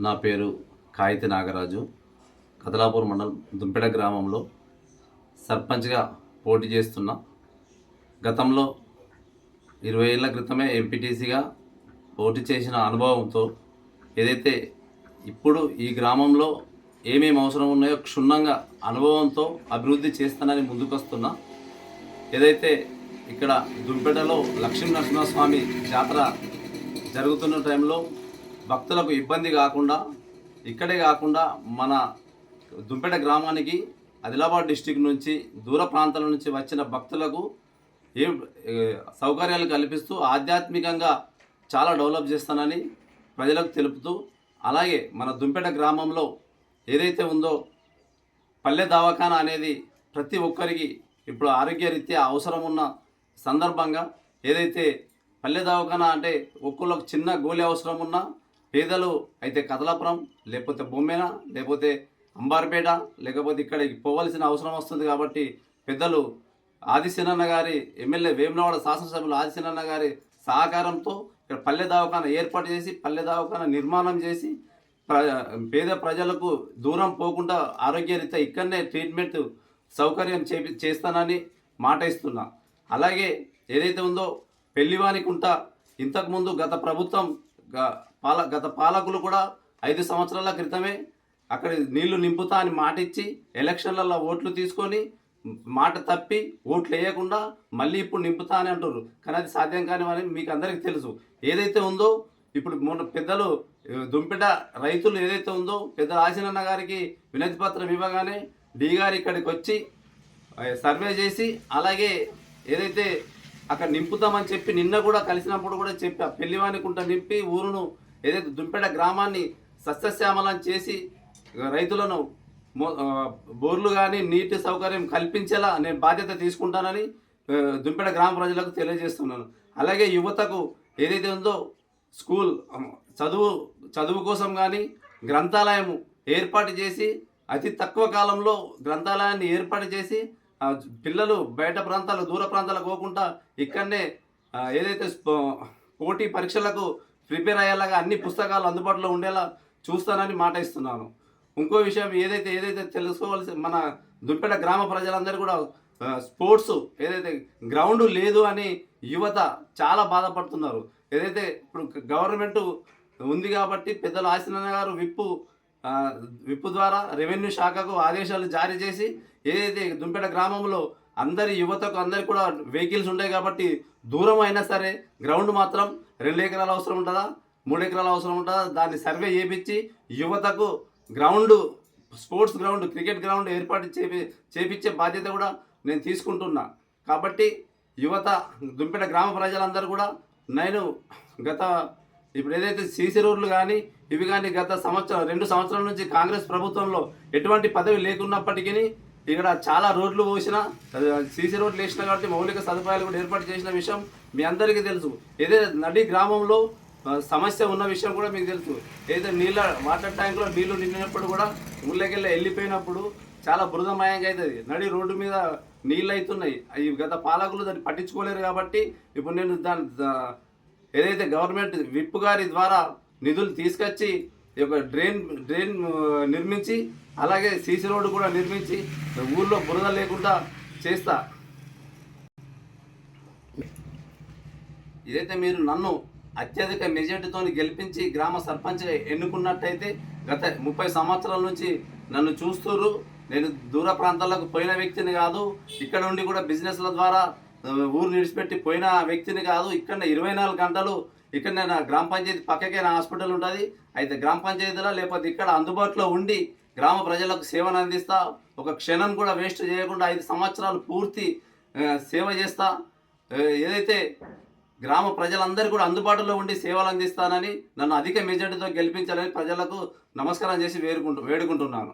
నా పేరు కాయితి నాగరాజు. కదలాపూర్ మండలం దుంపెడ గ్రామంలో సర్పంచ్గా పోటీ చేస్తున్నా. గతంలో 20 ఏళ్ల క్రితమే ఎంపీటీసీగా పోటీ చేసిన అనుభవంతో ఏదైతే ఇప్పుడు ఈ గ్రామంలో ఏమేమి అవసరం ఉన్నాయో క్షుణ్ణంగా అనుభవంతో అభివృద్ధి చేస్తానని ముందుకొస్తున్నా. ఏదైతే ఇక్కడ దుంపెడలో లక్ష్మీ నరసింహస్వామి జాతర జరుగుతున్న టైంలో భక్తులకు ఇబ్బంది కాకుండా, ఇక్కడే కాకుండా మన దుంపెడ గ్రామానికి ఆదిలాబాద్ డిస్టిక్ నుంచి దూర ప్రాంతాల నుంచి వచ్చిన భక్తులకు ఏ సౌకర్యాలు కల్పిస్తూ ఆధ్యాత్మికంగా చాలా డెవలప్ చేస్తానని ప్రజలకు తెలుపుతూ, అలాగే మన దుంపెడ గ్రామంలో ఏదైతే ఉందో పల్లె దవాఖానా అనేది ప్రతి ఒక్కరికి ఇప్పుడు ఆరోగ్యరీత్యా అవసరం ఉన్న సందర్భంగా ఏదైతే పల్లె దవాఖానా అంటే ఒక్కొక్కరికి చిన్న గోళీ అవసరం ఉన్నా పేదలు అయితే కదలాపురం లేకపోతే బొమ్మెన లేకపోతే అంబార్పేట లేకపోతే ఇక్కడికి పోవాల్సిన అవసరం వస్తుంది. కాబట్టి పెద్దలు ఆదిశనన్న గారి ఎమ్మెల్యే వేములవాడ శాసనసభ్యులు ఆదిశనన్న గారి సహకారంతో ఇక్కడ పల్లె దవాఖానా ఏర్పాటు చేసి పల్లె దవాఖానా నిర్మాణం చేసి పేద ప్రజలకు దూరం పోకుండా ఆరోగ్యరీత్యా ఇక్కడనే ట్రీట్మెంట్ సౌకర్యం చేస్తానని మాట ఇస్తున్నా. అలాగే ఏదైతే ఉందో పెళ్లివానికుంట ఇంతకుముందు గత పాలకులు కూడా 5 సంవత్సరాల క్రితమే అక్కడ నీళ్లు నింపుతా అని మాట ఇచ్చి ఎలక్షన్లలో ఓట్లు తీసుకొని మాట తప్పి ఓట్లు వేయకుండా మళ్ళీ ఇప్పుడు నింపుతా అని అంటారు. కానీ అది సాధ్యం కానివని మీకు అందరికీ తెలుసు. ఏదైతే ఉందో ఇప్పుడు మొన్న పెద్దలు దుంపెట రైతులు ఏదైతే ఉందో పెద్ద ఆశనన్న గారికి వినతి పత్రం ఇవ్వగానే డి గారు ఇక్కడికి వచ్చి సర్వే చేసి అలాగే ఏదైతే అక్కడ నింపుతామని చెప్పి నిన్న కూడా కలిసినప్పుడు కూడా చెప్పి ఆ పెళ్లివానికుంట నింపి ఊరును ఏదైతే దుంపెడ గ్రామాన్ని సస్యశ్యామలం చేసి రైతులను బోర్లు కానీ నీటి సౌకర్యం కల్పించేలా నేను బాధ్యత తీసుకుంటానని దుంపెడ గ్రామ ప్రజలకు తెలియజేస్తున్నాను. అలాగే యువతకు ఏదైతే ఉందో స్కూల్ చదువు కోసం కానీ గ్రంథాలయం ఏర్పాటు చేసి అతి తక్కువ కాలంలో గ్రంథాలయాన్ని ఏర్పాటు చేసి పిల్లలు బయట ప్రాంతాలు దూర ప్రాంతాలకు పోకుండా ఇక్కడనే ఏదైతే పోటీ పరీక్షలకు ప్రిపేర్ అయ్యేలాగా అన్ని పుస్తకాలు అందుబాటులో ఉండేలా చూస్తానని మాట ఇస్తున్నాను. ఇంకో విషయం ఏదైతే తెలుసుకోవాల్సి మన దుంపెడ గ్రామ ప్రజలందరూ కూడా స్పోర్ట్స్ ఏదైతే గ్రౌండ్ లేదు అని యువత చాలా బాధపడుతున్నారు. ఏదైతే ఇప్పుడు గవర్నమెంట్ ఉంది కాబట్టి పెద్దలు ఆశీర్వాద గారు విప్పు ద్వారా రెవెన్యూ శాఖకు ఆదేశాలు జారీ చేసి ఏదైతే దుంపెడ గ్రామంలో అందరి యువతకు అందరికి కూడా వెహికల్స్ ఉంటాయి కాబట్టి దూరం అయినా సరే గ్రౌండ్ మాత్రం 2 ఎకరాలు అవసరం ఉంటుందా 3 ఎకరాలు అవసరం ఉంటుందా దాన్ని సర్వే చేయించి యువతకు స్పోర్ట్స్ గ్రౌండ్ క్రికెట్ గ్రౌండ్ ఏర్పాటు చేపించే బాధ్యత కూడా నేను తీసుకుంటున్నా. కాబట్టి యువత దుంపెడ గ్రామ ప్రజలందరూ కూడా నేను ఇప్పుడు ఏదైతే సీసీ రోడ్లు కానీ ఇవి కానీ గత 2 సంవత్సరాల నుంచి కాంగ్రెస్ ప్రభుత్వంలో ఎటువంటి పదవి లేకున్నప్పటికీ ఇక్కడ చాలా రోడ్లు పోసిన సీసీ రోడ్లు వేసిన కాబట్టి మౌలిక సదుపాయాలు కూడా ఏర్పాటు చేసిన విషయం మీ అందరికీ తెలుసు. ఏదైతే నడి గ్రామంలో సమస్య ఉన్న విషయం కూడా మీకు తెలుసు. ఏదైతే వాటర్ ట్యాంకులో నీళ్లు నిండినప్పుడు కూడా ఊళ్ళకెళ్ళి వెళ్ళిపోయినప్పుడు చాలా బృదమయంగా అవుతుంది. నడి రోడ్డు మీద నీళ్ళు అవుతున్నాయి. అవి గత పాలకులు దాన్ని పట్టించుకోలేరు కాబట్టి ఇప్పుడు నేను ఏదైతే గవర్నమెంట్ విప్ గారి ద్వారా నిధులు తీసుకొచ్చి ఈ యొక్క డ్రైన్ నిర్మించి అలాగే సీసీ రోడ్డు కూడా నిర్మించి ఊళ్ళో బురద లేకుండా చేస్తా. ఇదైతే మీరు నన్ను అత్యధిక మెజార్టీతో గెలిపించి గ్రామ సర్పంచ్గా ఎన్నుకున్నట్టయితే గత 30 సంవత్సరాల నుంచి నన్ను చూస్తున్నారు. నేను దూర ప్రాంతాలకు పోయిన వ్యక్తిని కాదు, ఇక్కడ ఉండి కూడా బిజినెస్ల ద్వారా ఊరు నిడిచిపెట్టి పోయిన వ్యక్తిని కాదు. ఇక్కడ 24 గంటలు ఇక్కడ నా గ్రామ పంచాయతీ పక్కకే నా హాస్పిటల్ ఉంటుంది. అయితే గ్రామ పంచాయతీలో లేకపోతే ఇక్కడ అందుబాటులో ఉండి గ్రామ ప్రజలకు సేవను అందిస్తా. ఒక క్షణం కూడా వేస్ట్ చేయకుండా 5 సంవత్సరాలు పూర్తి సేవ చేస్తా. ఏదైతే గ్రామ ప్రజలందరూ కూడా అందుబాటులో ఉండి సేవలు అందిస్తానని నన్ను అధిక మెజార్టీతో గెలిపించాలని ప్రజలకు నమస్కారం చేసి వేడుకుంటున్నాను.